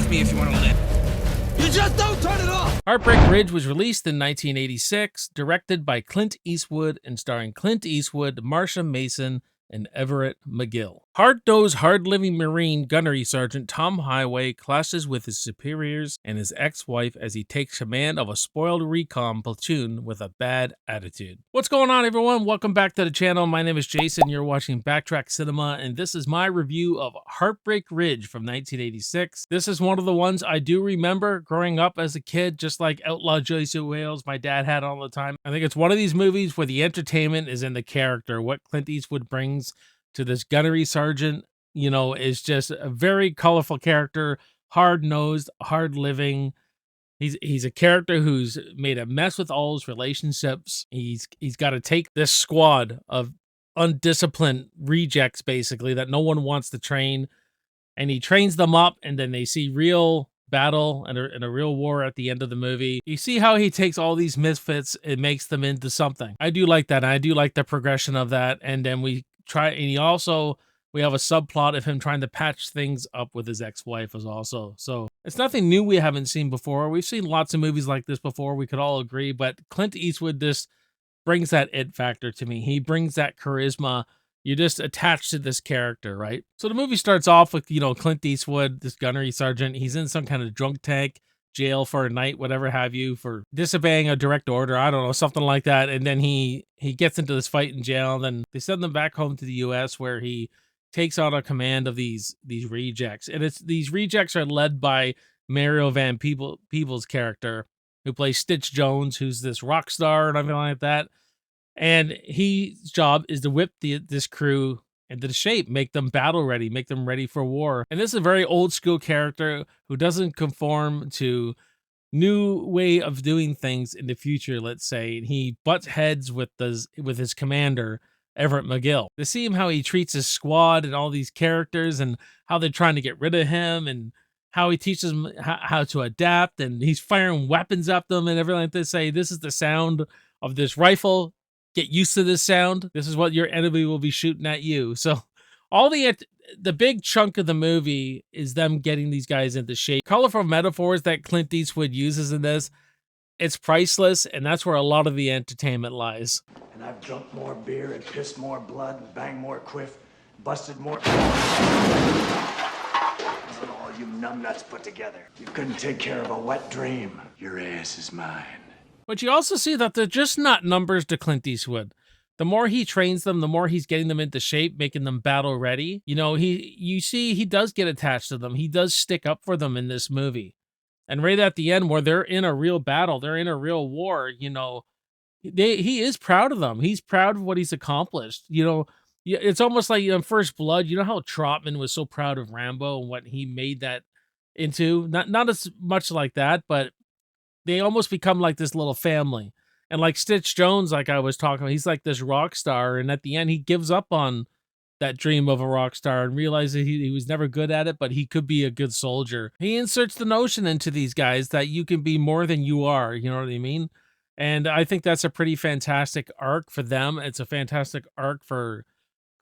with me if you want to live. You just don't turn it off! Heartbreak Ridge was released in 1986, directed by Clint Eastwood and starring Clint Eastwood, Marsha Mason, and Everett McGill. Hard-nosed, hard-living Marine Gunnery Sergeant Tom Highway clashes with his superiors and his ex-wife as he takes command of a spoiled recon platoon with a bad attitude. What's going on, everyone? Welcome back to the channel. My name is Jason. You're watching Backtrack Cinema, and this is my review of Heartbreak Ridge from 1986. This is one of the ones I do remember growing up as a kid, just like Outlaw Joyce Wales my dad had all the time. I think it's one of these movies where the entertainment is in the character. What Clint Eastwood brings to this gunnery sergeant, you know, is just a very colorful character, hard-nosed, hard-living. He's a character who's made a mess with all his relationships. He's got to take this squad of undisciplined rejects, basically, that no one wants to train, and he trains them up, and then they see real battle and a real war at the end of the movie. You see how he takes all these misfits and makes them into something. I do like that. I do like the progression of that. And then we have a subplot of him trying to patch things up with his ex-wife as also. So it's nothing new we haven't seen before. We've seen lots of movies like this before, we could all agree, but Clint Eastwood just brings that it factor to me. He brings that charisma. You're just attached to this character, right? So the movie starts off with, you know, Clint Eastwood, this gunnery sergeant. He's in some kind of drunk tank, jail for a night, whatever have you, for disobeying a direct order. I don't know, something like that. And then he gets into this fight in jail. And then they send him back home to the U.S. where he takes on a command of these rejects. And these rejects are led by Mario Van Peebles' character, who plays Stitch Jones, who's this rock star and everything like that. And his job is to whip this crew into shape, make them battle ready, make them ready for war. And this is a very old school character who doesn't conform to new way of doing things in the future, let's say. And he butts heads with his commander, Everett McGill. To see him how he treats his squad and all these characters and how they're trying to get rid of him and how he teaches them how to adapt, and he's firing weapons at them and everything like this. Say, this is the sound of this rifle. Get used to this sound. This is what your enemy will be shooting at you. So all the big chunk of the movie is them getting these guys into shape. Colorful metaphors that Clint Eastwood uses in this, it's priceless, and that's where a lot of the entertainment lies. And I've drunk more beer and pissed more blood and banged more quiff, busted more than all you numbnuts put together. You couldn't take care of a wet dream. Your ass is mine. But you also see that they're just not numbers to Clint Eastwood. The more he trains them, the more he's getting them into shape, making them battle ready. You know, you see he does get attached to them. He does stick up for them in this movie. And right at the end, where they're in a real battle, they're in a real war, you know, he is proud of them. He's proud of what he's accomplished. You know, it's almost like in First Blood, you know how Trotman was so proud of Rambo and what he made that into? Not as much like that, but they almost become like this little family. And like Stitch Jones, like I was talking about, he's like this rock star. And at the end, he gives up on that dream of a rock star and realizes he was never good at it, but he could be a good soldier. He inserts the notion into these guys that you can be more than you are. You know what I mean? And I think that's a pretty fantastic arc for them. It's a fantastic arc for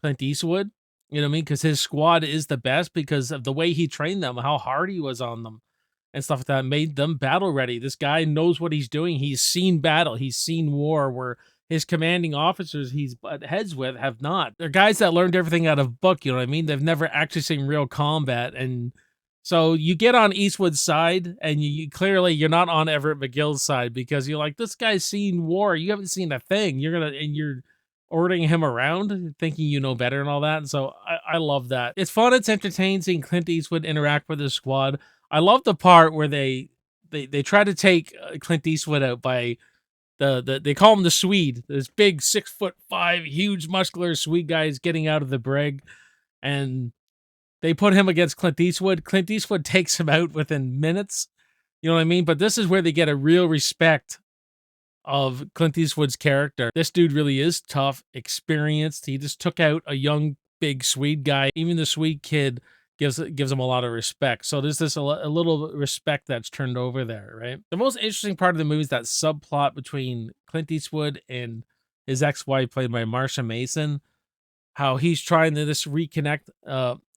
Clint Eastwood. You know what I mean? Because his squad is the best because of the way he trained them, how hard he was on them. And stuff like that made them battle ready. This guy knows what he's doing. He's seen battle. He's seen war where his commanding officers he's butt heads with have not. They're guys that learned everything out of book, you know what I mean? They've never actually seen real combat. And so you get on Eastwood's side, and you clearly you're not on Everett McGill's side because you're like, this guy's seen war. You haven't seen a thing. You're ordering him around, thinking you know better and all that. And so I love that. It's fun. It's entertaining seeing Clint Eastwood interact with his squad. I love the part where they try to take Clint Eastwood out by they call him the Swede, this big 6'5", huge muscular Swede guy is getting out of the brig, and they put him against Clint Eastwood. Clint Eastwood takes him out within minutes. You know what I mean? But this is where they get a real respect of Clint Eastwood's character. This dude really is tough, experienced. He just took out a young, big Swede guy. Even the Swede kid gives him a lot of respect. So there's this a little respect that's turned over there, right? The most interesting part of the movie is that subplot between Clint Eastwood and his ex-wife, played by Marsha Mason, how he's trying to just reconnect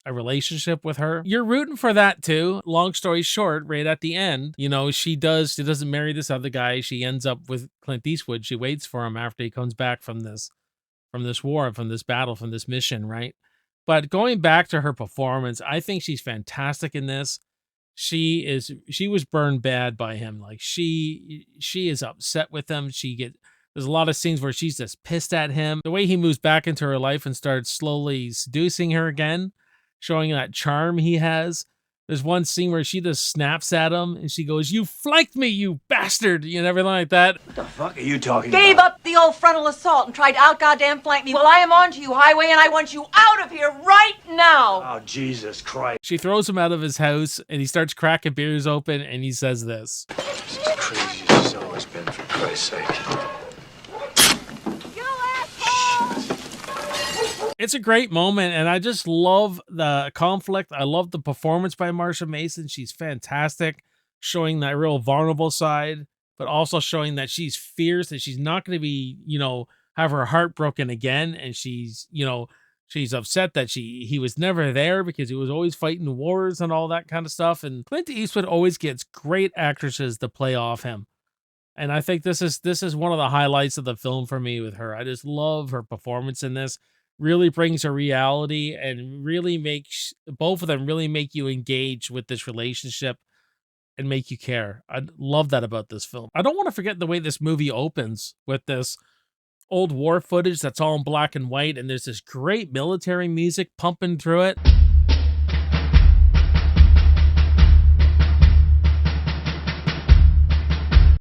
a relationship with her. You're rooting for that too. Long story short, right at the end, you know, she doesn't marry this other guy. She ends up with Clint Eastwood. She waits for him after he comes back from this war, from this battle, from this mission, right? But going back to her performance, I think she's fantastic in this. She was burned bad by him. Like she is upset with him. There's a lot of scenes where she's just pissed at him. The way he moves back into her life and starts slowly seducing her again, showing that charm he has. There's one scene where she just snaps at him and she goes, "You flanked me, you bastard," and everything like that. What the fuck are you talking Gave about? up the old frontal assault and tried to out goddamn flank me. Well, I am on to you, Highway, and I want you out of here right now. Oh, Jesus Christ. She throws him out of his house and he starts cracking beers open and he says this. This is the craziest it's always been, for Christ's sake. It's a great moment, and I just love the conflict. I love the performance by Marsha Mason. She's fantastic, showing that real vulnerable side, but also showing that she's fierce, that she's not going to be, you know, have her heart broken again. And she's, you know, she's upset that he was never there because he was always fighting wars and all that kind of stuff. And Clint Eastwood always gets great actresses to play off him. And I think this is one of the highlights of the film for me with her. I just love her performance in this. Really brings a reality and really makes both of them really make you engage with this relationship and make you care. I love that about this film. I don't want to forget the way this movie opens with this old war footage that's all in black and white, and there's this great military music pumping through it.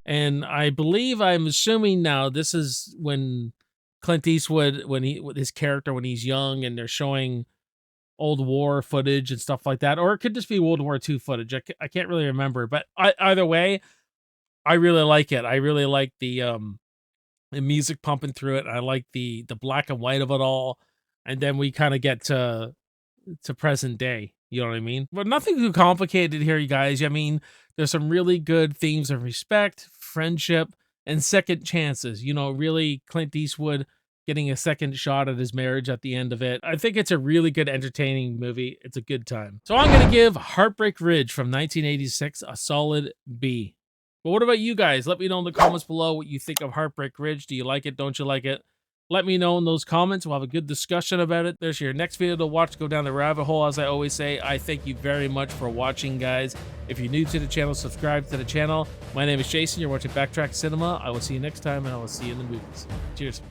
And I'm assuming now this is when Clint Eastwood, with his character when he's young, and they're showing old war footage and stuff like that, or it could just be World War II footage. I can't really remember, but either way, I really like it. I really like the music pumping through it. I like the black and white of it all, and then we kind of get to present day. You know what I mean? But nothing too complicated here, you guys. I mean, there's some really good themes of respect, friendship, and second chances. You know, really Clint Eastwood getting a second shot at his marriage at the end of it. I think it's a really good, entertaining movie. It's a good time. So I'm going to give Heartbreak Ridge from 1986 a solid B. But what about you guys? Let me know in the comments below what you think of Heartbreak Ridge. Do you like it? Don't you like it? Let me know in those comments. We'll have a good discussion about it. There's your next video to watch. Go down the rabbit hole, as I always say. I thank you very much for watching, guys. If you're new to the channel, subscribe to the channel. My name is Jason. You're watching Backtrack Cinema. I will see you next time, and I will see you in the movies. Cheers.